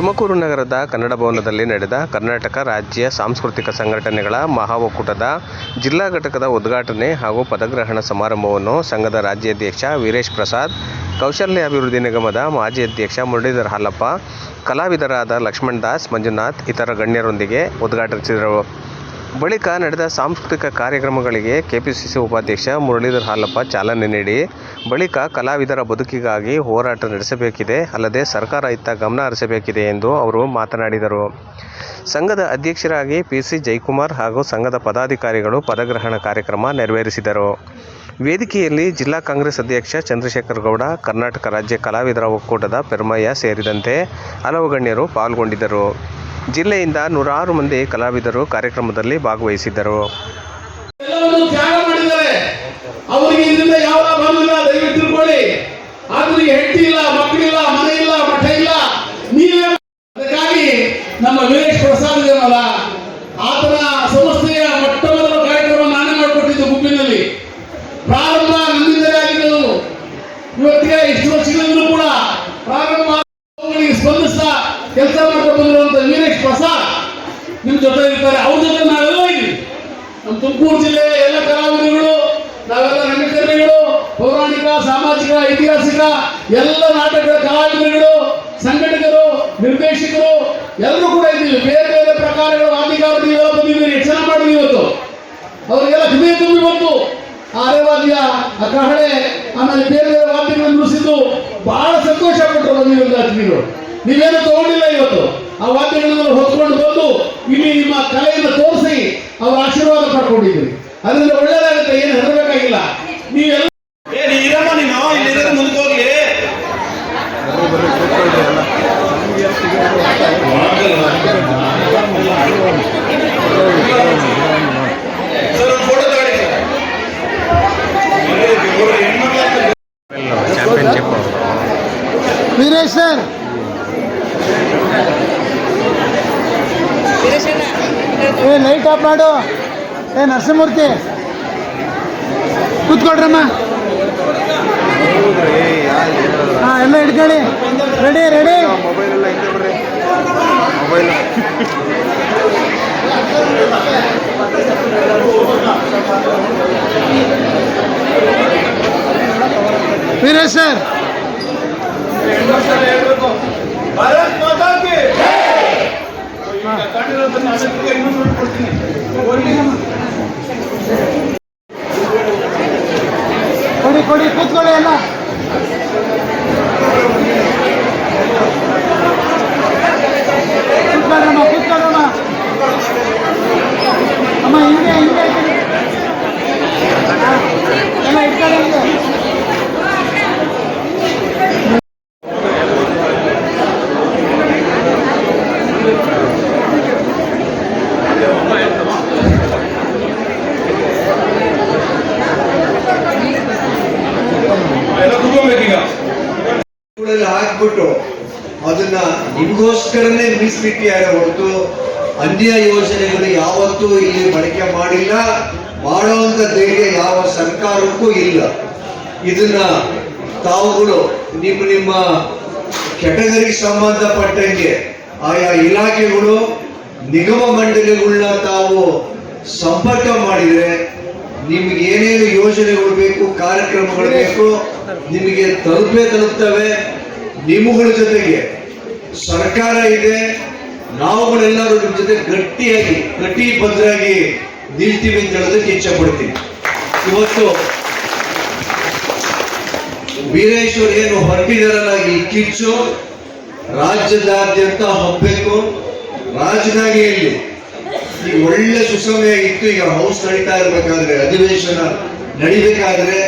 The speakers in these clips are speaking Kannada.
ತುಮಕೂರು ನಗರದ ಕನ್ನಡ ಭವನದಲ್ಲಿ ನಡೆದ ಕರ್ನಾಟಕ ರಾಜ್ಯ ಸಾಂಸ್ಕೃತಿಕ ಸಂಘಟನೆಗಳ ಮಹಾ ಒಕ್ಕೂಟದ ಜಿಲ್ಲಾ ಘಟಕದ ಉದ್ಘಾಟನೆ ಹಾಗೂ ಪದಗ್ರಹಣ ಸಮಾರಂಭವನ್ನು ಸಂಘದ ರಾಜ್ಯಾಧ್ಯಕ್ಷ ವೀರೇಶ್ ಪ್ರಸಾದ್, ಕೌಶಲ್ಯಾಭಿವೃದ್ಧಿ ನಿಗಮದ ಮಾಜಿ ಅಧ್ಯಕ್ಷ ಮುರಳೀಧರ ಹಾಲಪ್ಪ, ಕಲಾವಿದರಾದ ಲಕ್ಷ್ಮಣ್ ದಾಸ್, ಮಂಜುನಾಥ್ ಇತರ ಗಣ್ಯರೊಂದಿಗೆ ಉದ್ಘಾಟಿಸಿದರು. ಬಳಿಕ ನಡೆದ ಸಾಂಸ್ಕೃತಿಕ ಕಾರ್ಯಕ್ರಮಗಳಿಗೆ ಕೆಪಿಸಿಸಿ ಉಪಾಧ್ಯಕ್ಷ ಮುರಳೀಧರ ಹಾಲಪ್ಪ ಚಾಲನೆ ನೀಡಿ, ಬಳಿಕ ಕಲಾವಿದರ ಬದುಕಿಗಾಗಿ ಹೋರಾಟ ನಡೆಸಬೇಕಿದೆ, ಅಲ್ಲದೆ ಸರ್ಕಾರ ಇತ್ತ ಗಮನ ಹರಿಸಬೇಕಿದೆ ಎಂದು ಅವರು ಮಾತನಾಡಿದರು. ಸಂಘದ ಅಧ್ಯಕ್ಷರಾಗಿ ಪಿಸಿ ಜಯಕುಮಾರ್ ಹಾಗೂ ಸಂಘದ ಪದಾಧಿಕಾರಿಗಳು ಪದಗ್ರಹಣ ಕಾರ್ಯಕ್ರಮ ನೆರವೇರಿಸಿದರು. ವೇದಿಕೆಯಲ್ಲಿ ಜಿಲ್ಲಾ ಕಾಂಗ್ರೆಸ್ ಅಧ್ಯಕ್ಷ ಚಂದ್ರಶೇಖರ ಗೌಡ, ಕರ್ನಾಟಕ ರಾಜ್ಯ ಕಲಾವಿದರ ಒಕ್ಕೂಟದ ಪೆರ್ಮಯ್ಯ ಸೇರಿದಂತೆ ಹಲವು ಗಣ್ಯರು ಪಾಲ್ಗೊಂಡಿದ್ದರು. ಜಿಲ್ಲೆಯಿಂದ ನೂರಾರು ಮಂದಿ ಕಲಾವಿದರು ಕಾರ್ಯಕ್ರಮದಲ್ಲಿ ಭಾಗವಹಿಸಿದ್ದರು. ಅವರಿಗೆ ಇದರಿಂದ ಯಾವ ಲಾಭವೂ ಇಲ್ಲ, ದಯವಿಟ್ಟು ತಿಳ್ಕೊಳ್ಳಿ. ಆದ್ರೆ ಹೆಂಡತಿ ಇಲ್ಲ, ಮಕ್ಕಳಿಲ್ಲ, ಮನೆ ಇಲ್ಲ, ಮಠ ಇಲ್ಲ, ನೀವೇ. ಅದಕ್ಕಾಗಿ ನಮ್ಮ ವೀರೇಶ್ ಪ್ರಸಾದ್ ಇದನ್ನಲ್ಲ, ಆತನ ಸಂಸ್ಥೆಯ ಮೊಟ್ಟ ಮೊದಲ ಕಾರ್ಯಕ್ರಮ ನಾನೇ ಮಾಡಿಕೊಟ್ಟಿದ್ದು ಗುಬ್ಬಿನಲ್ಲಿ. ಪ್ರಾರಂಭ ನಮ್ಮಿಂದಲೇ ಆಗಿದ್ದು. ಇವತ್ತಿಗೆ ಇಷ್ಟು ವರ್ಷಗಳಿಂದಲೂ ಕೂಡ ಪ್ರಾರಂಭ ಸ್ಪಂದಿಸ್ತಾ ಕೆಲಸ ಮಾಡ್ಕೊಂಡು ಬಂದಿರುವಂತ ವೀರೇಶ್ ಪ್ರಸಾದ್ ನಿಮ್ ಜೊತೆ ಇರ್ತಾರೆ. ಅವ್ರ ಜೊತೆ ನಾವೆಲ್ಲ ಇದ್ದೀವಿ. ನಮ್ಮ ತುಮಕೂರು ಜಿಲ್ಲೆಯ ಎಲ್ಲ ಕಲಾವಿದರುಗಳು, ನಾವೆಲ್ಲ ರಂಗಕರ್ಮಿಗಳು, ಪೌರಾಣಿಕ, ಸಾಮಾಜಿಕ, ಐತಿಹಾಸಿಕ ಎಲ್ಲ ನಾಟಕಗಳ ಕಲಾವಿದರುಗಳು, ಸಂಘಟಕರು, ನಿರ್ದೇಶಕರು ಎಲ್ಲರೂ ಕೂಡ ಇದ್ದೀವಿ. ಬೇರೆ ಬೇರೆ ಪ್ರಕಾರಗಳ ವಾದ್ಯಗಾರರು ನೀವೆಲ್ಲ ಬಂದಿದ್ದೀರಿ, ಯಕ್ಷಗಾನ ಮಾಡಿದ್ವಿ ಇವತ್ತು. ಅವರಿಗೆಲ್ಲ ಹೃದಯ ತುಂಬಿ ಬಂತು. ಆರೆವಾದ್ಯ, ಕಹಳೆ, ಆಮೇಲೆ ಬೇರೆ ಬೇರೆ ವಾದ್ಯಗಳನ್ನು ನುಡಿಸಿದ್ದು ಬಹಳ ಸಂತೋಷ ಪಟ್ಟರು ಬಂದಿರೋ. ನೀವೇನು ತಗೊಂಡಿಲ್ಲ ಇವತ್ತು. ಆ ವಾದ್ಯಗಳನ್ನ ಹೊತ್ಕೊಂಡು ಬಂದು ಇಲ್ಲಿ ನಿಮ್ಮ ಕಲೆಯನ್ನು ತೋರಿಸಿ ಅವರ ಆಶೀರ್ವಾದ ಪಡ್ಕೊಂಡಿದ್ದೀರಿ. ಅದರಿಂದ ಒಳ್ಳೇದಾಗುತ್ತೆ, ಏನು ಹೆದರಬೇಕಾಗಿಲ್ಲ. ನೀವೆಲ್ಲ ಮುಂದೆ ಹೋಗಿ championship Veeresh sir, light off ಮಾಡು. ನರಸಿಂಹಮೂರ್ತಿ ಕೂತ್ಕೊಳ್ರಮ್ಮ. ಎಲ್ಲ ಹಿಡ್ಕೊಳ್ಳಿ. Ready ready. ಮೊಬೈಲ್ ಎಲ್ಲ ಹಿಂದೆ ಬರ್ರಿ. ಮೊಬೈಲ್ ವೀರೇಶ್ ಸರ್, ಕೊಡಿ ಕೊಡಿ, ಕೂತ್ಕೊಳ್ಳಿ ಎಲ್ಲ. ಕೂತ್ಕೊಳ್ಳಮ್ಮ ಕೂತ್ಕೊಳ್ಳಮ್ಮ. ಅಮ್ಮ ಹಿಂಗೆ ಹಿಂಗೆ ಎಲ್ಲ ಇಟ್ಕೊಳ್ಳಿ. ಹಾಕ್ಬಿಟ್ಟು ಅದನ್ನ ನಿಮಗೋಸ್ಕರನೇ ಮೀಸಲಿಟ್ಟಿದ್ದಾರೆ ಹೊರತು ಅನ್ಯ ಯೋಜನೆಗಳು ಯಾವತ್ತೂ ಇಲ್ಲಿ ಬಳಕೆ ಮಾಡಿಲ್ಲ, ಮಾಡುವಂತ ಧೈರ್ಯ ಯಾವ ಸರ್ಕಾರಕ್ಕೂ ಇಲ್ಲ. ಇದನ್ನ ತಾವುಗಳು ನಿಮ್ಮ ಕೆಟಗರಿ ಸಂಬಂಧಪಟ್ಟಂಗೆ ಆಯಾ ಇಲಾಖೆಗಳು, ನಿಗಮ ಮಂಡಳಿಗಳನ್ನ ತಾವು ಸಂಪರ್ಕ ಮಾಡಿದ್ರೆ ನಿಮ್ಗೆ ಏನೇನು ಯೋಜನೆಗಳು ಬೇಕು, ಕಾರ್ಯಕ್ರಮಗಳು ಬೇಕು, ನಿಮಗೆ ತಲುಪ್ತವೆ. ನಿಮ್ಮಗಳ ಜೊತೆಗೆ ಸರ್ಕಾರ ಇದೆ, ನಾವುಗಳೆಲ್ಲರೂ ನಿಮ್ಮ ಜೊತೆ ಗಟ್ಟಿಬದ್ಧರಾಗಿ ನಿಲ್ತೀವಿ ಅಂತ ಹೇಳೋದಕ್ಕೆ ಇಚ್ಛೆ ಪಡ್ತೀವಿ. ಇವತ್ತು ವೀರೇಶ್ವರ್ ಏನು ಹೊರಟಿದಾರಲ್ಲ, ಈ ಕಿಚ್ಚು ರಾಜ್ಯದಾದ್ಯಂತ ಹಬ್ಬಬೇಕು. ರಾಜಧಾನಿಯಲ್ಲಿ ಈಗ ಒಳ್ಳೆ ಸುಸಮಯ ಇತ್ತು. ಈಗ ಹೌಸ್ ನಡೀತಾ ಇರಬೇಕಾದ್ರೆ, ಅಧಿವೇಶನ ನಡಿಬೇಕಾದ್ರೆ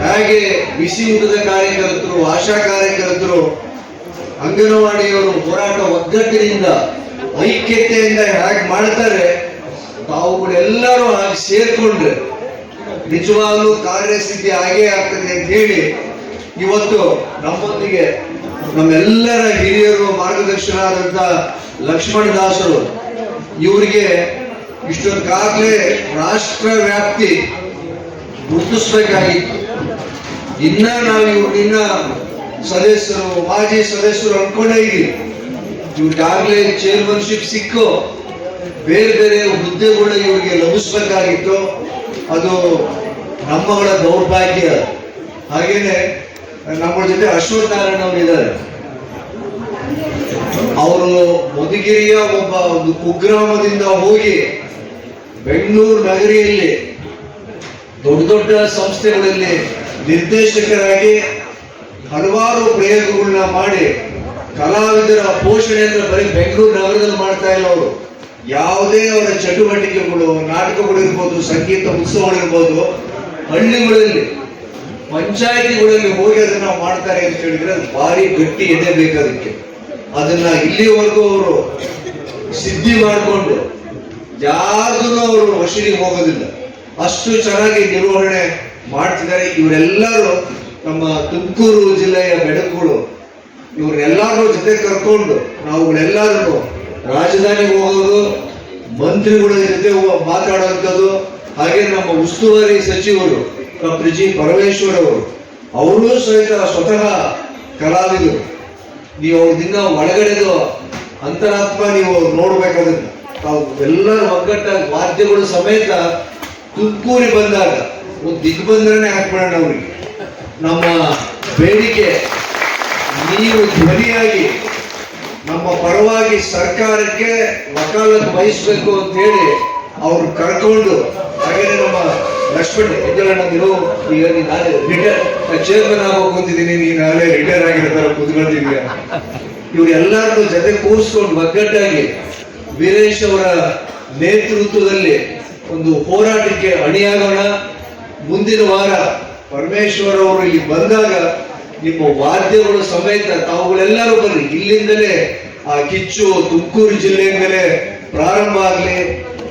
ಹಾಗೆ ಬಿಸಿ ಊಟದ ಕಾರ್ಯಕರ್ತರು, ಆಶಾ ಕಾರ್ಯಕರ್ತರು, ಅಂಗನವಾಡಿಯವರು ಹೋರಾಟ ಒಗ್ಗಟ್ಟಿನಿಂದ ಐಕ್ಯತೆಯಿಂದ ಹೇಗೆ ಮಾಡ್ತಾರೆ, ತಾವುಗಳೆಲ್ಲರೂ ಹಾಗೆ ಸೇರ್ಕೊಂಡ್ರೆ ನಿಜವಾಗ್ಲೂ ಕಾರ್ಯಸಿದ್ಧಿ ಆಗೇ ಆಗ್ತದೆ ಅಂತ ಹೇಳಿ ಇವತ್ತು ನಮ್ಮೊಂದಿಗೆ ನಮ್ಮೆಲ್ಲರ ಹಿರಿಯರು, ಮಾರ್ಗದರ್ಶನರಾದಂತ ಲಕ್ಷ್ಮಣ್ ದಾಸರು, ಇವರಿಗೆ ಇಷ್ಟೊಂದಾಗಲೇ ರಾಷ್ಟ್ರ ವ್ಯಾಪ್ತಿ ಗುರುತಿಸ್ಬೇಕಾಗಿತ್ತು. ನಾವು ಇನ್ನ ಸದಸ್ಯರು, ಮಾಜಿ ಸದಸ್ಯರು ಅನ್ಕೊಂಡೇ ಇದ್ದೀವಿ. ಇವ್ರಿಗಾಗಲೇ ಚೇರ್ಮನ್ಶಿಪ್ ಸಿಕ್ಕು ಬೇರೆ ಬೇರೆ ಹುದ್ದೆಗಳು ಇವ್ರಿಗೆ ಲಭಿಸ್ಬೇಕಾಗಿತ್ತು. ಅದು ನಮ್ಮಗಳ ದೌರ್ಭಾಗ್ಯ. ಹಾಗೇನೆ ನಮ್ಮ ಜೊತೆ ಅಶ್ವಥ್ ನಾರಾಯಣ ಅವರು ಇದ್ದಾರೆ. ಅವರು ಮಧುಗಿರಿಯ ಒಂದು ಕುಗ್ರಾಮದಿಂದ ಹೋಗಿ ಬೆಂಗಳೂರು ನಗರಿಯಲ್ಲಿ ದೊಡ್ಡ ದೊಡ್ಡ ಸಂಸ್ಥೆಗಳಲ್ಲಿ ನಿರ್ದೇಶಕರಾಗಿ ಹಲವಾರು ಪ್ರಯೋಗಗಳನ್ನ ಮಾಡಿ ಕಲಾವಿದರ ಪೋಷಣೆಯನ್ನು ಬರೀ ಬೆಂಗಳೂರು ನಗರದಲ್ಲಿ ಮಾಡ್ತಾ ಇಲ್ಲ. ಅವರು ಯಾವುದೇ ಅವರ ಚಟುವಟಿಕೆಗಳು, ನಾಟಕಗಳು ಇರ್ಬೋದು, ಸಂಗೀತ ಉತ್ಸವಗಳಿರ್ಬೋದು, ಹಳ್ಳಿಗಳಲ್ಲಿ ಪಂಚಾಯಿತಿಗಳಲ್ಲಿ ಹೋಗಿ ಅದನ್ನ ಮಾಡ್ತಾರೆ ಅಂತ ಹೇಳಿದ್ರೆ ಅದು ಭಾರಿ ಗಟ್ಟಿ ಎದೆ ಬೇಕಾದಕ್ಕೆ. ಅದನ್ನ ಇಲ್ಲಿವರೆಗೂ ಅವರು ಸಿದ್ಧಿ ಮಾಡಿಕೊಂಡು ಯಾರ್ದು ಅವರು ವಶೀಲಿಗೆ ಹೋಗೋದಿಲ್ಲ. ಅಷ್ಟು ಚೆನ್ನಾಗಿ ನಿರ್ವಹಣೆ ಮಾಡ್ತಿದ್ದಾರೆ. ಇವರೆಲ್ಲರೂ ನಮ್ಮ ತುಮಕೂರು ಜಿಲ್ಲೆಯ ಬೆಳಕುಗಳು. ಇವ್ರನ್ನೆಲ್ಲರೂ ಜೊತೆ ಕರ್ಕೊಂಡು ನಾವುಗಳೆಲ್ಲರೂ ರಾಜಧಾನಿಗೆ ಹೋಗೋದು, ಮಂತ್ರಿಗಳ ಜೊತೆ ಮಾತಾಡುವಂಥದ್ದು. ಹಾಗೆ ನಮ್ಮ ಉಸ್ತುವಾರಿ ಸಚಿವರು ಡಾಕ್ಟರ್ ಜಿ ಪರಮೇಶ್ವರ್ ಅವರು ಸಹಿತ ಸ್ವತಃ ಕಲಾವಿದರು. ನೀವು ಅವ್ರ ದಿನ ಒಳಗಡೆದು ಅಂತರಾತ್ಮ ನೀವು ನೋಡ್ಬೇಕಾದ್ರೆ ತಾವು ಎಲ್ಲರ ಒಗ್ಗಟ್ಟಾಗಿ ವಾದ್ಯಗಳು ಸಮೇತ ತುಮಕೂರಿಗೆ ಬಂದಾಗ ಒಂದು ದಿಗ್ಬಂಧನೆ ಹಾಕ್ಬಿಡೋಣ ಅವ್ರಿಗೆ. ನಮ್ಮ ಬೇಡಿಕೆ ನೀವು ಧ್ವನಿಯಾಗಿ ನಮ್ಮ ಪರವಾಗಿ ಸರ್ಕಾರಕ್ಕೆ ವಕಾಲತ್ ವಹಿಸಬೇಕು ಅಂತ ಹೇಳಿ ಅವ್ರು ಕರ್ಕೊಂಡು, ಹಾಗೇನೆ ನಮ್ಮ ಲಕ್ಷ್ಮಣ್ ಎದ್ದೇಳಣ್ಣಿರು, ಈಗ ನಾಳೆ ರಿಟೈರ್ ಚೇರ್ಮನ್ ಆಗೋಕೆ ಅಂತಿದ್ದೀನಿ, ನೀನು ನಾಳೆ ರಿಟೈರ್ ಆಗಿರ್ತಾರ ಕೂತ್ಕೊಂಡಿದ್ಯಾ. ಇವರೆಲ್ಲರನ್ನು ಜೊತೆ ಕೂರಿಸ್ಕೊಂಡು ಒಗ್ಗಟ್ಟಾಗಿ ವೀರೇಶ್ ಅವರ ನೇತೃತ್ವದಲ್ಲಿ ಒಂದು ಹೋರಾಟಕ್ಕೆ ಅಣಿಯಾಗೋಣ. ಮುಂದಿನ ವಾರ ಪರಮೇಶ್ವರ್ ಅವರು ಇಲ್ಲಿ ಬಂದಾಗ ನಿಮ್ಮ ವಾದ್ಯಗಳು ಸಮೇತ ತಾವುಗಳೆಲ್ಲರೂ ಬರ್ರಿ. ಇಲ್ಲಿಂದಲೇ ಆ ಕಿಚ್ಚು ತುಮಕೂರು ಜಿಲ್ಲೆಯಿಂದಲೇ ಪ್ರಾರಂಭ ಆಗಲಿ.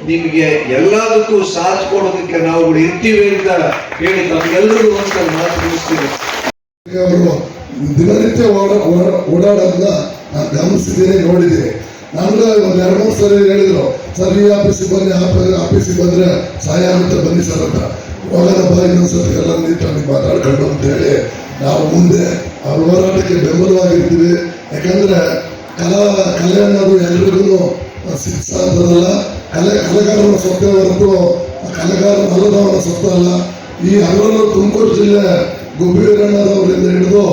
ನಿಮಗೆ ಎಲ್ಲದಕ್ಕೂ ಸಾಥ್ ಕೊಡೋದಕ್ಕೆ ನಾವು ಇರ್ತೀವಿ ಅಂತ ಹೇಳಿ ತಮ್ಗೆಲ್ಲರಿಗೂ ಅಂತ ಮಾತು ಮುಗಿಸ್ತೀನಿ. ಅವರು ದಿನನಿತ್ಯ ಓಡಾಡೋದನ್ನ ನಾನು ಗಮನಿಸಿದ್ದೀನಿ, ನೋಡಿದ್ದೀನಿ. ನಮ್ಗೆ ಒಂದು 2-3 ಸರಿ ಹೇಳಿದ್ರು, ಸರ್ ಈ ಆಫೀಸಿಗೆ ಬನ್ನಿ, ಆಫೀಸಿಗೆ ಬಂದ್ರೆ ಸಹಾಯ ಆಗುತ್ತೆ, ಬನ್ನಿ ಸರ್ ಅಂತ. ಹೋಗೋಣ ಬಾ, ಇನ್ನೊಂದ್ಸತಿ ಎಲ್ಲ ನೀಟಾಗಿ ಮಾತಾಡ್ಕೊಂಡು ಅಂತ ಹೇಳಿ ನಾವು ಮುಂದೆ ಅವ್ರ ಹೋರಾಟಕ್ಕೆ ಬೆಂಬಲವಾಗಿರ್ತೀವಿ. ಯಾಕಂದ್ರೆ ಕಲೆ ಅನ್ನೋದು ಎಲ್ರಿಗೂ ಸಿಕ್ಸಲ್ಲ. ಕಲೆಗಾರನ ಸೊತ್ತೆ ಹೊರತು ಕಲೆಗಾರನಲ್ಲದವನ ಸೊತ್ತ ಅಲ್ಲ. ಈ ಅದರಲ್ಲೂ ತುಮಕೂರು ಜಿಲ್ಲೆ ಗುಬ್ಬಿವೀರಣ್ಣನವರಿಂದ ಹಿಡಿದು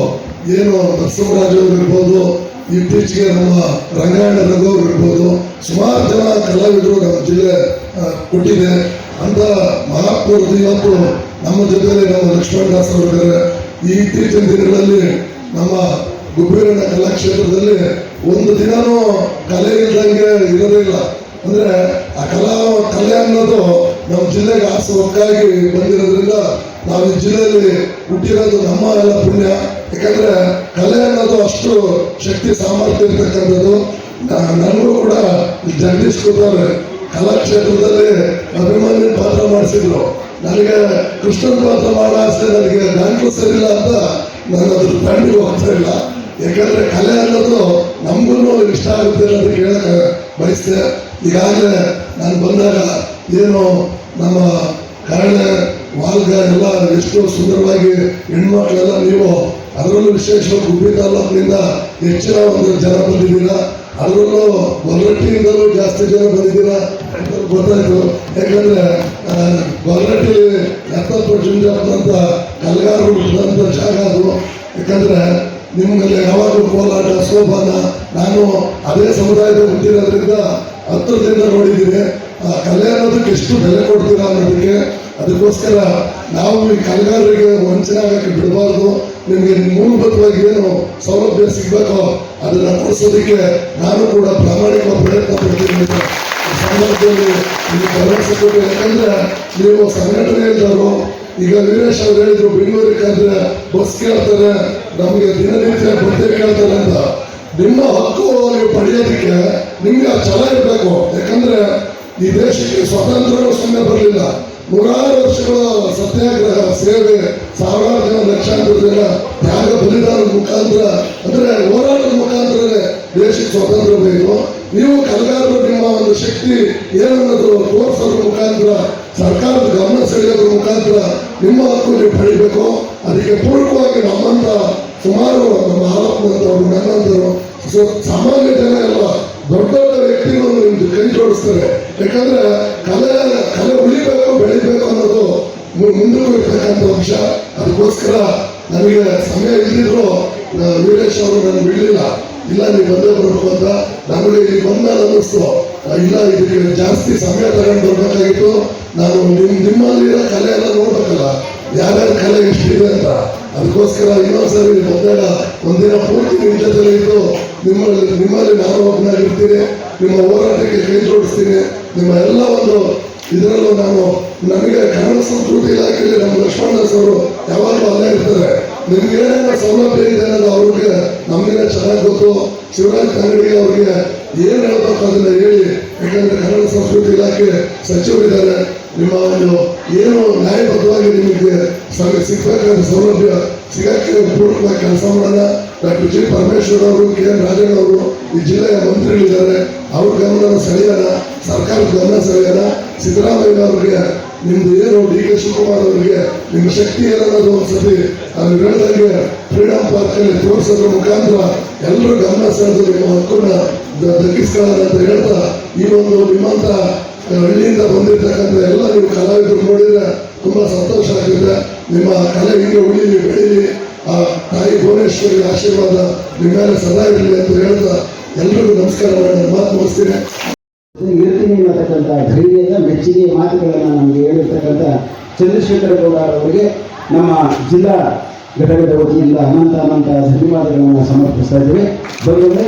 ಏನು ನರಸಿಂಹರಾಜ್ ಅವರು ಇರ್ಬೋದು, ಇತ್ತೀಚೆಗೆ ನಮ್ಮ ರಂಗಾಯಣ ರಘುವರು ಇರ್ಬೋದು, ಸುಮಾರು ಜನ ಕಲಾವಿದರು ನಮ್ಮ ಜಿಲ್ಲೆ ಕೊಟ್ಟಿದೆ ಅಂತ ಮಹಾಪೂರ್ತಿ. ಇವತ್ತು ನಮ್ಮ ಜೊತೆಯಲ್ಲಿ ನಮ್ಮ ಲಕ್ಷ್ಮಣದಾಸ್ ಅವರಿದ್ದಾರೆ. ಈ ಇತ್ತೀಚಿನ ದಿನಗಳಲ್ಲಿ ನಮ್ಮ ಗುಬ್ಬಿವೀರಣ್ಣ ಕಲಾಕ್ಷೇತ್ರದಲ್ಲಿ ಒಂದು ದಿನನೂ ಕಲೆ ಇಲ್ದಂಗೆ ಇರೋದಿಲ್ಲ. ಅಂದ್ರೆ ಆ ಕಲೆ ಅನ್ನೋದು ನಮ್ಮ ಜಿಲ್ಲೆಗೆ ಒಕ್ಕಾಗಿ ಬಂದಿರೋದ್ರಿಂದ ನಾವು ಈ ಜಿಲ್ಲೆಯಲ್ಲಿ ಹುಟ್ಟಿರೋದು ನಮ್ಮ ಎಲ್ಲ ಪುಣ್ಯ. ಯಾಕಂದ್ರೆ ಕಲೆ ಅನ್ನೋದು ಅಷ್ಟು ಶಕ್ತಿ ಸಾಮರ್ಥ್ಯ ಇರ್ತಕ್ಕಂಥದ್ದು. ನನಗೂ ಕೂಡ ಜಗದೀಶ್ ಕೂತವ್ರೆ ಕಲಾಕ್ಷೇತ್ರದಲ್ಲಿ ಅಭಿಮಾನಿ ಪಾತ್ರ ಮಾಡಿಸಿದ್ರು. ನನಗೆ ಕೃಷ್ಣನ್ ಪಾತ್ರ ಮಾಡೋ ಆಸೆ, ನನಗೆ ಗಂಟಲು ಸರಿಯಿಲ್ಲ ಅಂತ ನಾನು ಅದ್ರ ತಂಡಿಗೆ ಹೋಗ್ತಾ ಇಲ್ಲ. ಯಾಕಂದ್ರೆ ಕಲೆ ಅನ್ನೋದು ನಮಗೂ ಇಷ್ಟ ಆಗುತ್ತೆ ಅಂತ ಕೇಳಕ್ಕೆ ಬಯಸ್ತೆ. ಈಗಾಗಲೇ ನಾನು ಬಂದಾಗ ಏನು ನಮ್ಮ ಕಾರಣ ವಾಲ್ಗ ಎಲ್ಲ ಎಷ್ಟು ಸುಂದರವಾಗಿ ಹೆಣ್ಮಕ್ಳೆಲ್ಲ, ನೀವು ಅದರಲ್ಲೂ ವಿಶೇಷವಾಗಿ ಗುಬ್ಬಿ ತಾಲೂಕಿನಿಂದ ಹೆಚ್ಚಿನ ಒಂದು ಜನ ಬಂದಿದ್ದೀರಾ. ಅದರಲ್ಲೂ ಗೊಲ್ಲರಟ್ಟಿಯಿಂದಲೂ ಜಾಸ್ತಿ ಜನ ಬಂದಿದ್ದೀರಾ ಗೊತ್ತಾಯ್ತು. ಯಾಕಂದ್ರೆ ಗೊಲ್ಲರಟ್ಟಿ ಎತ್ತಪ್ಪ ಜುಂಜಪ್ಪನಂತ ಕಲ್ಗಾರರು ಹುಟ್ಟಿದಂಥ ಜಾಗ ಅದು. ಯಾಕಂದ್ರೆ ನಿಮ್ಗೆಲ್ಲ ಯಾವಾಗಲೂ ಕೋಲಾಟ, ಸೋಪಾನ, ನಾನು ಅದೇ ಸಮುದಾಯದ ಹುಟ್ಟಿರೋದ್ರಿಂದ ಹತ್ತಿರದಿಂದ ನೋಡಿದ್ದೀನಿ. ಆ ಕಲೆ ಅನ್ನೋದಕ್ಕೆ ಎಷ್ಟು ಬೆಲೆ ಕೊಡ್ತೀರಾ ಅನ್ನೋದಕ್ಕೆ. ಅದಕ್ಕೋಸ್ಕರ ನಾವು ಈ ಕಲೆಗಾರರಿಗೆ ವಂಚನೆ ಆಗಕ್ಕೆ ಬಿಡಬಾರ್ದು. ನಿಮಗೆ ಮೂಲಭೂತವಾಗಿ ಏನು ಸೌಲಭ್ಯ ಸಿಗಬೇಕೋ ಅದನ್ನ ಕೊಡಿಸೋದಕ್ಕೆ ನಾನು ಕೂಡ ಪ್ರಾಮಾಣಿಕ ಪ್ರಯತ್ನ ಪಡ್ತೀನಿ ಅಂತ ಸಂದರ್ಭದಲ್ಲಿ ನಿಮಗೆ ಭರವಸೆ ಕೊಟ್ಟು. ಯಾಕಂದ್ರೆ ನೀವು ಸಂಘಟನೆಯಲ್ಲಿದ್ದವರು. ಈಗ ವೀರೇಶ್ ಅವರು ಹೇಳಿದ್ರು, ಬೆಂಗಳೂರಿಗೆ ಅಂದ್ರೆ ಬಸ್ ಕೇಳ್ತಾರೆ, ನಮಗೆ ದಿನನಿತ್ಯ ಬುದ್ಧಿ ಕೇಳ್ತಾರೆ ಅಂತ. ನಿಮ್ಮ ಹಕ್ಕು ನೀವು ಪಡೆಯೋದಕ್ಕೆ ನಿಮ್ಗೆ ಛಲ ಇರಬೇಕು. ಯಾಕಂದ್ರೆ ಈ ದೇಶಕ್ಕೆ ಸ್ವಾತಂತ್ರ್ಯ ಸುಮ್ಮನೆ ಬರಲಿಲ್ಲ. 100 ವರ್ಷಗಳ ಸತ್ಯಾಗ್ರಹ ಸೇವೆ, ಸಾವಿರಾರು ಜನ, ಲಕ್ಷಾಂತರ ಜನ ತ್ಯಾಗ ಬಲಿದಾನದ ಮುಖಾಂತರ, ಅಂದ್ರೆ ಹೋರಾಟದ ಮುಖಾಂತರನೇ ದೇಶಕ್ಕೆ ಸ್ವಾತಂತ್ರ್ಯ ಬೇಕು. ನೀವು ಕಲೆಗಾರರು ನಿಮ್ಮ ಒಂದು ಶಕ್ತಿ ಏನನ್ನೋದು ತೋರಿಸೋದ್ರ ಮುಖಾಂತರ, ಸರ್ಕಾರದ ಗಮನ ಸೆಳೆಯೋದ್ರ ಮುಖಾಂತರ ನಿಮ್ಮ ಹಕ್ಕು ನೀವು ಪಡಿಬೇಕು. ಅದಕ್ಕೆ ಪೂರಕವಾಗಿ ನಮ್ಮಂತ ಸುಮಾರು ನಮ್ಮ ಹಾಲಪ್ಪನವರು ನನ್ನಂತರು ಸಾಮಾನ್ಯ ಜನ ಎಲ್ಲ ದೊಡ್ಡ ದೊಡ್ಡ ವ್ಯಕ್ತಿಗಳು ನಿಮ್ದು ಕೈ ಜೋಡಿಸ್ತಾರೆ. ಯಾಕಂದ್ರೆ ಕಲೆ ಉಳಿಬೇಕು ಬೆಳಿಬೇಕು ಅನ್ನೋದು ಮುಂದಕ್ಕೂ ಇರ್ತಕ್ಕಂಥ ಅಂಶ. ಅದಕ್ಕೋಸ್ಕರ ನನಗೆ ಸಮಯ ಇದ್ದಿದ್ರು ವೀರೇಶ್ ಅವರು ನಾನು ಬಿಡಲಿಲ್ಲ, ಇಲ್ಲ ನೀವು ಬಂದೇ ಬರಬೇಕು ಅಂತ. ನಮಗೆ ಇಲ್ಲಿ ಬಂದಾಗ ಅನ್ನಿಸ್ತು, ಇಲ್ಲ ಇದಕ್ಕೆ ಜಾಸ್ತಿ ಸಮಯ ತಗೊಂಡು ಬರ್ಬೇಕಾಗಿತ್ತು. ನಾನು ನಿಮ್ಮಲ್ಲಿರೋ ಕಲೆ ಎಲ್ಲ ನೋಡ್ಬೇಕಲ್ಲ, ಯಾರ್ಯಾರ ಕಲೆ ಎಷ್ಟಿದೆ ಅಂತ. ಅದಕ್ಕೋಸ್ಕರ ಇನ್ನೊಂದ್ಸರಿ ಬಂದಾಗ ಒಂದಿನ ಪೂರ್ತಿ ನಿಮ್ಮ ಜೊತೆಲಿ ಇದ್ದು ನಿಮ್ಮಲ್ಲಿ ನಾನು ಒಬ್ಬನಾಗಿರ್ತೀನಿ, ನಿಮ್ಮ ಹೋರಾಟಕ್ಕೆ ಕೈ ಜೋಡಿಸ್ತೀನಿ. ನಿಮ್ಮ ಎಲ್ಲ ಒಂದು ಇದರಲ್ಲೂ ನನಗೆ ಕನ್ನಡ ಸಂಸ್ಕೃತಿ ಇಲಾಖೆಯಲ್ಲಿ ನಮ್ಮ ಲಕ್ಷ್ಮಣದಾಸ್ ಅವರು ಯಾವಾಗಲೂ ಅಲ್ಲೇ ಇರ್ತಾರೆ. ನಿಮ್ಗೆ ಏನೇನೋ ಸೌಲಭ್ಯ ಇದೆ ಅನ್ನೋದು ಅವ್ರಿಗೆ ನಮಗೇನೆ ಚೆನ್ನಾಗಿ ಗೊತ್ತು. ಶಿವರಾಜ್ ಕನ್ನಡಿಗೆ ಅವ್ರಿಗೆ ಏನು ಹೇಳ್ಬೇಕು ಅದನ್ನ ಹೇಳಿ, ಯಾಕಂದ್ರೆ ಕನ್ನಡ ಸಂಸ್ಕೃತಿ ಇಲಾಖೆ ಸಚಿವರಿದ್ದಾರೆ. ನಿಮ್ಮ ಒಂದು ಏನು ನ್ಯಾಯಬದ್ಧವಾಗಿ ನಿಮಗೆ ಸಿಗ್ಬೇಕಾದ ಸೌಲಭ್ಯ ಸಿಗಕ್ಕೆ ಪೂರ್ವಕವಾಗಿ ಕೆಲಸ ಮಾಡೋಣ. ಡಾಕ್ಟರ್ ಜಿ ಪರಮೇಶ್ವರ್ ಅವರು, ಕೆ ಎನ್ ರಾಜಣ್ಣ ಅವರು ಈ ಜಿಲ್ಲೆಯ ಮಂತ್ರಿಗಳಿದ್ದಾರೆ, ಅವ್ರ ಗಮನ ಸೆಳೆಯೋಣ, ಸರ್ಕಾರದ ಗಮನ ಸೆಳೆಯೋಣ. ಸಿದ್ದರಾಮಯ್ಯ ಅವರಿಗೆ ನಿಮ್ದು ಏನು ಡಿ ಕೆ ಶಿವಕುಮಾರ್ ಅವರಿಗೆ ನಿಮ್ಮ ಶಕ್ತಿ ಏನನ್ನೋದು ಒಂದ್ಸತಿ ಅದು ಹೇಳಿದಂಗೆ ಫ್ರೀಡಂ ಪಾರ್ಕ್ ಅಲ್ಲಿ ತೋರಿಸೋದ್ರ ಮುಖಾಂತರ ಎಲ್ಲರೂ ಗಮನ ಸೆಳೆದು ನಿಮ್ಮ ಹಕ್ಕನ್ನ ದಕ್ಕಿಸ್ಕೊಳ್ಳೋಣ ಅಂತ ಹೇಳ್ತಾ, ಈ ಒಂದು ನಿಮ್ಮಂತ ಹಳ್ಳಿಯಿಂದ ಬಂದಿರ್ತಕ್ಕಂಥ ಎಲ್ಲ ನೀವು ಕಲಾವಿದರು ನೋಡಿದ್ರೆ ತುಂಬಾ ಸಂತೋಷ ಆಗ್ತಿದೆ. ನಿಮ್ಮ ಕಲೆ ಹಿಂಗೆ ಉಳಿಲಿ ಬೆಳೀಲಿ, ಆ ತಾಯಿ ಭುವನೇಶ್ವರಿ ಆಶೀರ್ವಾದ ನಿಮ್ಮ ಮೇಲೆ ಸದಾ ಇರಲಿ ಅಂತ ಹೇಳ್ತಾ ಎಲ್ಲರಿಗೂ ನಮಸ್ಕಾರ ಮಾಡಿ ಮಾತು ಮುಗಿಸ್ತೀನಿ. ಇರ್ತೀನಿ ಅನ್ನತಕ್ಕಂಥ ಧೈರ್ಯದ ಮೆಚ್ಚುಗೆ ಮಾತುಗಳನ್ನು ನಮಗೆ ಹೇಳಿರ್ತಕ್ಕಂಥ ಚಂದ್ರಶೇಖರ ಗೌಡ ಅವರಿಗೆ ನಮ್ಮ ಜಿಲ್ಲಾ ಘಟಕದ ವತಿಯಿಂದ ಅನಂತ ಧನ್ಯವಾದಗಳನ್ನು ಸಮರ್ಪಿಸ್ತಾ ಇದ್ದೇವೆ. ಬಂದರೆ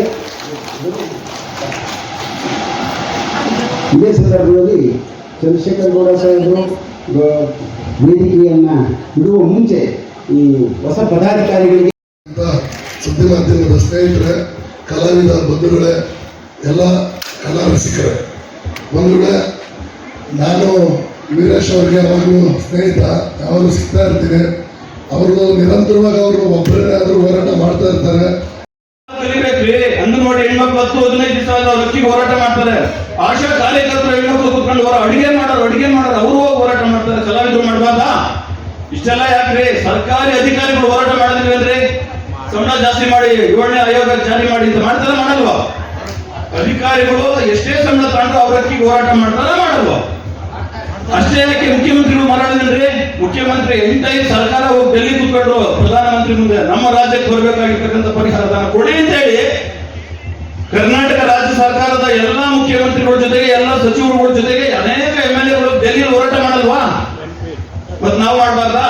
ಇದೇ ಸಂದರ್ಭದಲ್ಲಿ ಚಂದ್ರಶೇಖರ ಗೌಡ ಸಾಹೇಬರು ವೇದಿಕೆಯನ್ನು ಬಿಡುವ ಮುಂಚೆ ಈ ಹೊಸ ಪದಾಧಿಕಾರಿಗಳಿಗೆ ಸುದ್ದಿ ಮಾಧ್ಯಮದ ಸ್ನೇಹಿತರೆ, ಕಲಾವಿದ ಬಂಧುಗಳೇ, ಎಲ್ಲ ಕಲಾ ರಸಿಕರೇ, ಬಂಧುಗಳೇ, ನಾನು ವೀರೇಶ್ ಅವ್ರಿಗೆ ಯಾವಾಗಲೂ ಸ್ನೇಹಿತ, ಯಾವಾಗಲೂ ಸಿಗ್ತಾ ಇರ್ತೀನಿ. ಅವರು ನಿರಂತರವಾಗಿ ಅವರು ಒಬ್ಬರೇ ಆದರೂ ಹೋರಾಟ ಮಾಡ್ತಾ ಇರ್ತಾರೆ. ಕಲಿಬೇಕ್ರಿ. ಅಂಗನವಾಡಿ ಹೆಣ್ಮಕ್ಳು 10-15 ದಿವಸ ಅಕ್ಕಿಗೆ ಹೋರಾಟ ಮಾಡ್ತಾರೆ. ಆಶಾ ಕಾರ್ಯಕರ್ತರು ಹೆಣ್ಮಕ್ಳು ಕೂತ್ಕೊಂಡು ಅಡಿಗೆ ಮಾಡೋರು ಅವರು ಹೋಗಿ ಹೋರಾಟ ಮಾಡ್ತಾರೆ. ಕಲಾವಿದರು ಮಾಡಬಾರ್ದಾ? ಇಷ್ಟೆಲ್ಲ ಯಾಕ್ರಿ? ಸರ್ಕಾರಿ ಅಧಿಕಾರಿಗಳು ಹೋರಾಟ ಮಾಡಿದ್ವಿ ಅಂದ್ರೆ ಸಂಬಳ ಜಾಸ್ತಿ ಮಾಡಿ 7ನೇ ಆಯೋಗ ಜಾರಿ ಮಾಡಿ ಅಂತ ಮಾಡ್ತಾರ ಮಾಡಲ್ವಾ? ಅಧಿಕಾರಿಗಳು ಎಷ್ಟೇ ಸಂಬಳ ತಗೊಂಡು ಅವ್ರ ಅಕ್ಕಿಗೆ ಹೋರಾಟ ಮಾಡ್ತಾರ ಮಾಡಲ್ವಾ? ಅಷ್ಟೇ ಯಾಕೆ ಮುಖ್ಯಮಂತ್ರಿಗಳು ಮಾತಾಡಿದ್ರಿ? ಮುಖ್ಯಮಂತ್ರಿ ಎಂಟೈದು ಸರ್ಕಾರ ಹೋಗಿ ಡೆಲ್ಲಿ ಕೂತ್ಕೊಂಡ್ರು ಪ್ರಧಾನಮಂತ್ರಿ ಮುಂದೆ ನಮ್ಮ ರಾಜ್ಯಕ್ಕೆ ಬರಬೇಕಾಗಿರ್ತಕ್ಕಂಥ ಪರಿಹಾರದಾನ ಕೊಡಿ ಅಂತ ಹೇಳಿ ಕರ್ನಾಟಕ ರಾಜ್ಯ ಸರ್ಕಾರದ ಎಲ್ಲಾ ಮುಖ್ಯಮಂತ್ರಿಗಳ ಜೊತೆಗೆ ಎಲ್ಲ ಸಚಿವರುಗಳ ಜೊತೆಗೆ ಅನೇಕ MLA ಗಳು ಡೆಲ್ಲಿಯಲ್ಲಿ ಹೋರಾಟ ಮಾಡಲ್ವಾ? ಮತ್ ನಾವು ಮಾಡಬಾರ್ದಾ?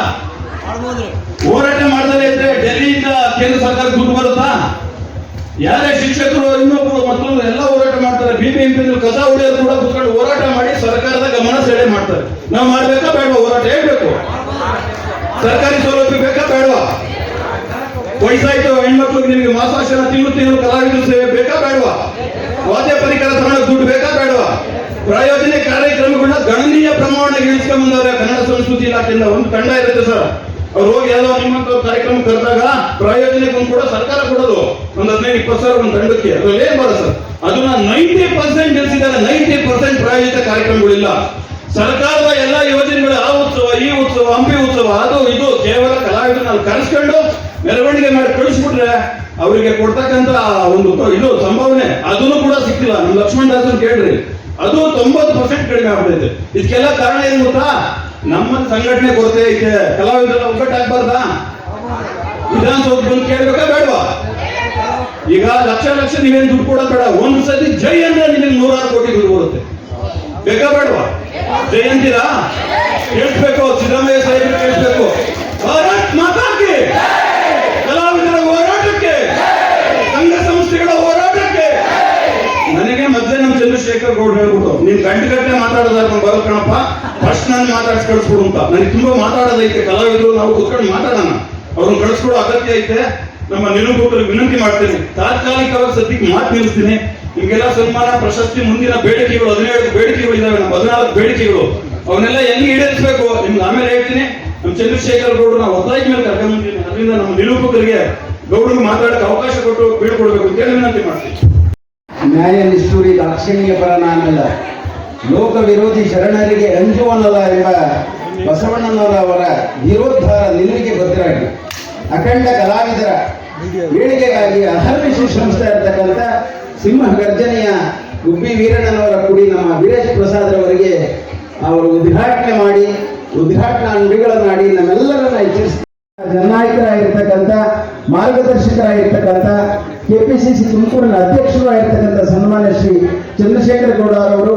ಹೋರಾಟ ಮಾಡದಲ್ಲೇ ಇದ್ರೆ ಡೆಲ್ಲಿಯಿಂದ ಕೇಂದ್ರ ಸರ್ಕಾರ ದುಡ್ಡು ಬರುತ್ತಾ? ಯಾರೇ ಶಿಕ್ಷಕರು ಇನ್ನೊಬ್ರು ಮತ್ತೊಂದು ಎಲ್ಲ ಹೋರಾಟ ಮಾಡ್ತಾರೆ. BBMP ಕಸ ಹೊಡೆಯೋದು ಕೂಡ ಕುತ್ಕೊಂಡು ಹೋರಾಟ ಮಾಡಿ ಸರ್ಕಾರದ ಗಮನ ಸೆಳೆ ಮಾಡ್ತಾರೆ. ನಾವು ಮಾಡ್ಬೇಕಾ ಬೇಡವಾ? ಹೋರಾಟ ಹೇಳ್ಬೇಕು. ಸರ್ಕಾರಿ ಸೌಲಭ್ಯ ಬೇಕಾ ಬೇಡವಾ? ವಯಸ್ಸಾಯ್ತು ಹೆಣ್ಮಕ್ಳಿಗೆ ನಿಮಗೆ ಮಾಸಾಶನ ತಿಂಗಳು ಕಲಾವಿದರು ಸೇವೆ ಬೇಕಾ ಬೇಡವಾ? ವಾದ್ಯ ಪರಿಕರ ತಗೊಳ್ಳೋಕೆ ದುಡ್ಡು ಬೇಕಾ ಬೇಡವಾ? ಪ್ರಾಯೋಜನೆ ಕಾರ್ಯಕ್ರಮಗಳನ್ನ ಗಣನೀಯ ಪ್ರಮಾಣ ಇಳಿಸ್ಕೊಂಡ್ ಬಂದವ್ರೆ ಕನ್ನಡ ಸಂಸ್ಕೃತಿ ಇಲಾಖೆಯಿಂದ. ಒಂದು ತಂಡ ಇರುತ್ತೆ ಸರ್, ಅವ್ರು ಹೋಗಿ ಎಲ್ಲೋ ನಿಮ್ಮಂತ ಕಾರ್ಯಕ್ರಮ ಕರೆದಾಗ ಪ್ರಾಯೋಜನೆಗೂ ಕೂಡ ಸರ್ಕಾರ ಕೊಡೋದು ಒಂದು 15-20 ಸಾವಿರ ಒಂದು ತಂಡಕ್ಕೆ. ಅದ್ರಲ್ಲಿ ಏನ್ ಬರ ಸರ್? ಅದನ್ನ 90% ನಿಲ್ಲಿಸಿದ್ದಾರೆ. 90% ಪ್ರಾಯೋಜಿತ ಕಾರ್ಯಕ್ರಮಗಳಿಲ್ಲ. ಸರ್ಕಾರದ ಎಲ್ಲ ಯೋಜನೆಗಳು, ಆ ಉತ್ಸವ, ಈ ಉತ್ಸವ, ಹಂಪಿ ಉತ್ಸವ, ಅದು ಇದು ಕೇವಲ ಕಲಾವಿದರನ್ನ ಕರೆಸ್ಕೊಂಡು ಮೆರವಣಿಗೆ ಮಾಡಿ ಕಳಿಸ್ಬಿಟ್ರೆ ಅವರಿಗೆ ಕೊಡ್ತಕ್ಕಂತ ಒಂದು ಇದು ಸಂಭಾವನೆ ಅದನ್ನು ಕೂಡ ಸಿಕ್ಕಿಲ್ಲ. ನಮ್ಮ ಲಕ್ಷ್ಮಣದಾಸನ್ ಕೇಳ್ರಿ, ಅದು 90% ಕಡಿಮೆ ಆಗ್ಬಿಟ್ಟಿದೆ. ಇದಕ್ಕೆಲ್ಲ ಕಾರಣ ಏನ್ ಗೊತ್ತಾ? ನಮ್ಮ ಸಂಘಟನೆ ಕೊರತೆ ಐತೆ. ಕಲಾವಿದರೆಲ್ಲ ಒಗ್ಗಟ್ಟಾಗಬಾರ್ದಾ? ವಿಧಾನಸೌಧ ಬಂದು ಕೇಳ್ಬೇಕಾ ಬೇಡವಾ? ಈಗ ಲಕ್ಷ ನೀವೇನು ದುಡ್ಡು ಕೊಡೋದು ಬೇಡ. ಒಂದು ಸತಿ ಜೈ ಅಂದ್ರೆ ನಿಮಗೆ 106 ಕೋಟಿ ದುಡ್ಡು ಬರುತ್ತೆ. ಬೇಕಾ ಬೇಡವಾ? ಜೈ ಅಂತೀರಾ? ಕೇಳಿಸ್ಬೇಕು, ಸಿದ್ದರಾಮಯ್ಯ ಸಾಹೇಬರು ಕೇಳಿಸ್ಬೇಕು. ಭಾರತ್ ಮಾತಾಕ್ಕೆ, ಕಲಾವಿದರ ಹೋರಾಟಕ್ಕೆ, ಸಂಘ ಸಂಸ್ಥೆಗಳ ಹೋರಾಟಕ್ಕೆ. ನನಗೆ ಮೊದಲೇ ನಮ್ಮ ಚಂದ್ರಶೇಖರ್ ಗೌಡ ಹೇಳ್ಬಿಟ್ಟು, ನೀನ್ ಗಂಟೆ ಮಾತಾಡೋದಾರ ಬರೋದು ಕಣಪ್ಪ, ಫಸ್ಟ್ ನಾನು ಮಾತಾಡ್ಸಿ ಕಳಿಸ್ಕೊಡು ಅಂತ. ನನಗೆ ತುಂಬಾ ಮಾತಾಡೋದೈತೆ. ಕಲಾವಿದರು ನಾವು ಕೂತ್ಕೊಂಡು ಮಾತಾಡೋಣ, ಅವ್ರನ್ನ ಕಳಿಸ್ಕೊಡೋ ಅಗತ್ಯ ಐತೆ. ನಮ್ಮ ನಿರೂಪಕರಿಗೆ ವಿನಂತಿ ಮಾಡ್ತೀನಿ, ತಾತ್ಕಾಲಿಕವಾಗಿ ಸದ್ಯಕ್ಕೆ ಮಾತು ನಿಲ್ಲಿಸ್ತೀನಿ. ನಿಮ್ಗೆಲ್ಲ ಸನ್ಮಾನ, ಪ್ರಶಸ್ತಿ, ಮುಂದಿನ ಬೇಡಿಕೆಗಳು 17 ಬೇಡಿಕೆಗಳು ಇದಾವೆ, ನಮ್ಮ 14 ಬೇಡಿಕೆಗಳು. ಅವನ್ನೆಲ್ಲ ಹೆಂಗೆ ಈಡೇರಿಸಬೇಕು ನಿಮ್ಗೆ ಆಮೇಲೆ ಹೇಳ್ತೀನಿ. ನಮ್ಮ ಚಂದ್ರಶೇಖರ್ ಗೌಡರು ನಾವು ಒತ್ತಾಯ ಮೇಲೆ ಕರ್ಕೊಂಡು ಬಂದಿದ್ದೀನಿ. ಅದರಿಂದ ನಮ್ಮ ನಿರೂಪಕರಿಗೆ ಗೌಡರಿಗೆ ಮಾತಾಡಕ್ಕೆ ಅವಕಾಶ ಕೊಟ್ಟು ಬೀಳ್ಕೊಡ್ಬೇಕು ಅಂತ ಹೇಳಿ ವಿನಂತಿ ಮಾಡ್ತೀನಿ. ನ್ಯಾಯ ನಿಷ್ಠೂರಿ ದಾಕ್ಷಿಣ್ಯ ಪರ ನಾನಲ್ಲ, ಲೋಕ ವಿರೋಧಿ ಶರಣರಿಗೆ ಅಂಜುವನಲ್ಲ ಎಂಬ ಬಸವಣ್ಣನವರ ವಿರೋಧಾರ ನಿಲುವಿಗೆ ಬದ್ಧರಾಗಿ ಅಖಂಡ ಕಲಾವಿದರ ಏಳಿಗೆಗಾಗಿ ಅಹರ್ನಿಶಿ ಶ್ರಮಿಸ್ತಾ ಇರತಕ್ಕಂಥ ಸಿಂಹ ಗರ್ಜನೆಯ ಗುಬ್ಬಿ ವೀರಣ್ಣನವರ ಕುಡಿ ನಮ್ಮ ವೀರೇಶ್ ಪ್ರಸಾದ್ ರವರಿಗೆ ಅವರು ಉದ್ಘಾಟನೆ ಮಾಡಿ ಉದ್ಘಾಟನಾ ನುಡಿಗಳನ್ನಾಡಿ ನಮ್ಮೆಲ್ಲರನ್ನ ಎಚ್ಚರಿಸ್ತಾರೆ. ಜನನಾಯಕರಾಗಿರ್ತಕ್ಕಂಥ ಮಾರ್ಗದರ್ಶಕರಾಗಿರ್ತಕ್ಕಂಥ ಕೆಪಿಸಿಸಿ ತುಮಕೂರಿನ ಅಧ್ಯಕ್ಷರು ಆಗಿರ್ತಕ್ಕಂಥ ಸನ್ಮಾನ್ಯ ಶ್ರೀ ಚಂದ್ರಶೇಖರ ಗೌಡ ಅವರು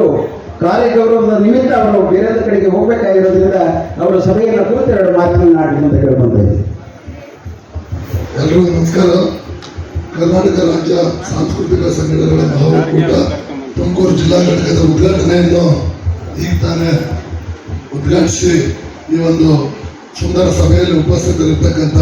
ಕಾರ್ಯಗೌರವದ ನಿಮಿತ್ತ ಅವರು ಬೇರೆ ಕಡೆಗೆ ಹೋಗಬೇಕಾಗಿರೋದ್ರಿಂದ ಅವರು ಸಭೆಯನ್ನು ಕುರಿತು 2 ಮಾತುಗಳನ್ನು ಆಡಿ ಅಂತ ಕೇಳ್ಕೊಂತ ಇದ್ದೀವಿ. ಎಲ್ರಿಗೂ ನಮಸ್ಕಾರ. ಕರ್ನಾಟಕ ರಾಜ್ಯ ಸಾಂಸ್ಕೃತಿಕ ಸಂಘಟನೆಗಳ ಮಹಾಒಕ್ಕೂಟ ತುಮಕೂರು ಜಿಲ್ಲಾ ಘಟಕದ ಉದ್ಘಾಟನೆಯನ್ನು ಈಗ ತಾನೇ ಉದ್ಘಾಟಿಸಿ ಈ ಒಂದು ಸುಂದರ ಸಭೆಯಲ್ಲಿ ಉಪಸ್ಥಿತರಿರ್ತಕ್ಕಂಥ